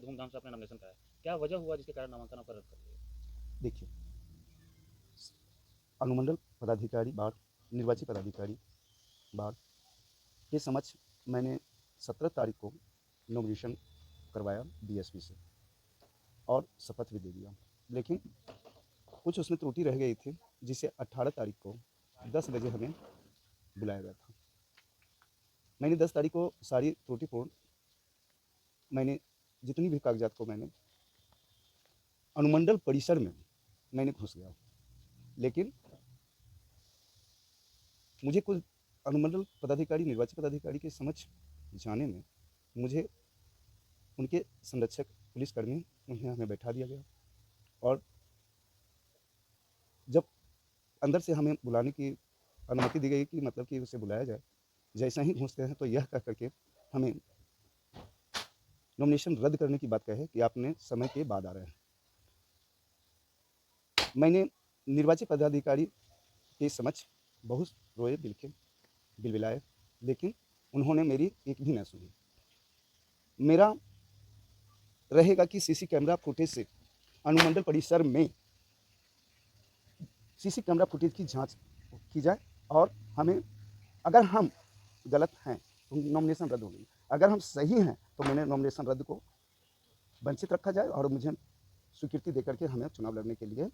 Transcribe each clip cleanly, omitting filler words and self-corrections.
धूमधाम से आपने नॉमिनेशन कराया, क्या वजह हुआ जिसके कारण नामांकन आपका रद्द कर दिया? देखिए, अनुमंडल पदाधिकारी बाढ़, निर्वाची पदाधिकारी बाढ़ के समक्ष मैंने 17 तारीख को नॉमिनेशन करवाया डीएसपी से और शपथ भी दे दिया, लेकिन कुछ उसमें त्रुटि रह गई थी जिसे 18 तारीख को 10 बजे हमें बुलाया गया था। मैंने 10 तारीख को सारी त्रुटिपूर्ण मैंने जितनी भी कागजात को मैंने अनुमंडल परिसर में मैंने घुस गया, लेकिन मुझे कुछ अनुमंडल पदाधिकारी निर्वाची पदाधिकारी के समक्ष जाने में मुझे उनके संरक्षक पुलिसकर्मी उन्हें हमें बैठा दिया गया और जब अंदर से हमें बुलाने की अनुमति दी गई कि मतलब कि उसे बुलाया जाए, जैसा ही घुसते हैं तो यह कह करके हमें नॉमिनेशन रद्द करने की बात कहे कि आपने समय के बाद आ रहे हैं। मैंने निर्वाची पदाधिकारी के समक्ष बहुत रोए बिलखे बिलबिलाए, लेकिन उन्होंने मेरी एक भी न सुनी। मेरा रहेगा कि सीसी कैमरा फुटेज से अनुमंडल परिसर में सीसी कैमरा फुटेज की जांच की जाए और हमें अगर हम गलत हैं तो नॉमिनेशन रद्द होगी, अगर हम सही हैं तो मैंने नॉमिनेशन रद्द को वंचित रखा जाए और मुझे स्वीकृति देकर के हमें चुनाव लड़ने के लिए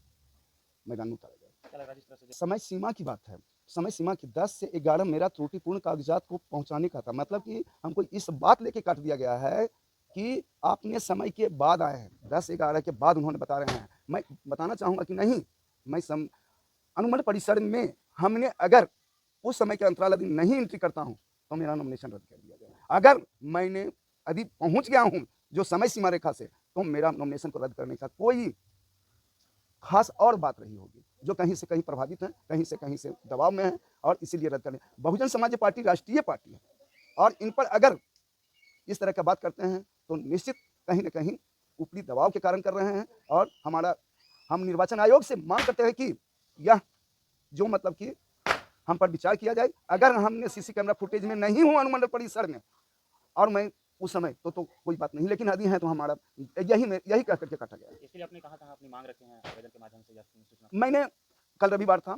मैदान में उतारा जाए। समय सीमा की बात है, समय सीमा की 10 से 11 मेरा त्रुटिपूर्ण कागजात को पहुंचाने का था, मतलब कि हमको इस बात लेके काट दिया गया है कि आपने समय के बाद आए हैं, 10-11 के बाद उन्होंने बता रहे हैं। मैं बताना चाहूँगा कि नहीं, मैं अनुमंडल परिसर में हमने अगर उस समय के अंतराल यदि नहीं एंट्री करता हूँ तो मेरा नॉमिनेशन रद्द कर दिया गया। अगर मैंने यदि पहुँच गया हूँ जो समय सीमा रेखा से, तो मेरा नॉमिनेशन को रद्द करने का कोई खास और बात रही होगी, जो कहीं से कहीं प्रभावित है, कहीं से दबाव में है और इसीलिए रद्द करने। बहुजन समाज पार्टी राष्ट्रीय पार्टी है और इन पर अगर इस तरह का बात करते हैं तो निश्चित कहीं न कहीं ऊपरी दबाव के कारण कर रहे हैं और हम निर्वाचन आयोग से मांग करते हैं कि यह जो मतलब कि हम पर विचार किया जाए। अगर हमने सीसी कैमरा फुटेज में नहीं हूँ अनुमंडल परिसर में और मैं उस समय तो कोई बात नहीं, लेकिन यदि है तो हमारा यही कह करके काटा गया। इसके लिए आपने कहाँ अपनी मांग रखे हैं आवेदन के माध्यम से या सूचना? मैंने कल रविवार था,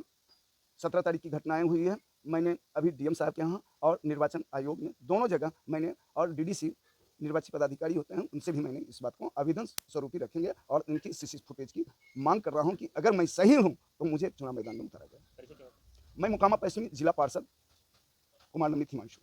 17 तारीख की घटनाएं हुई है, मैंने अभी डीएम साहब के यहाँ और निर्वाचन आयोग में दोनों जगह मैंने और डीडीसी निर्वाची पदाधिकारी होते हैं उनसे भी मैंने इस बात को आवेदन स्वरूप ही रखेंगे और उनकी सीसी फुटेज की मांग कर रहा हूँ कि अगर मैं सही हूँ तो मुझे चुनाव मैदान में उतारा जाए। मैं मोकामा पश्चिमी जिला पार्षद कुमार नमित हिमांशु।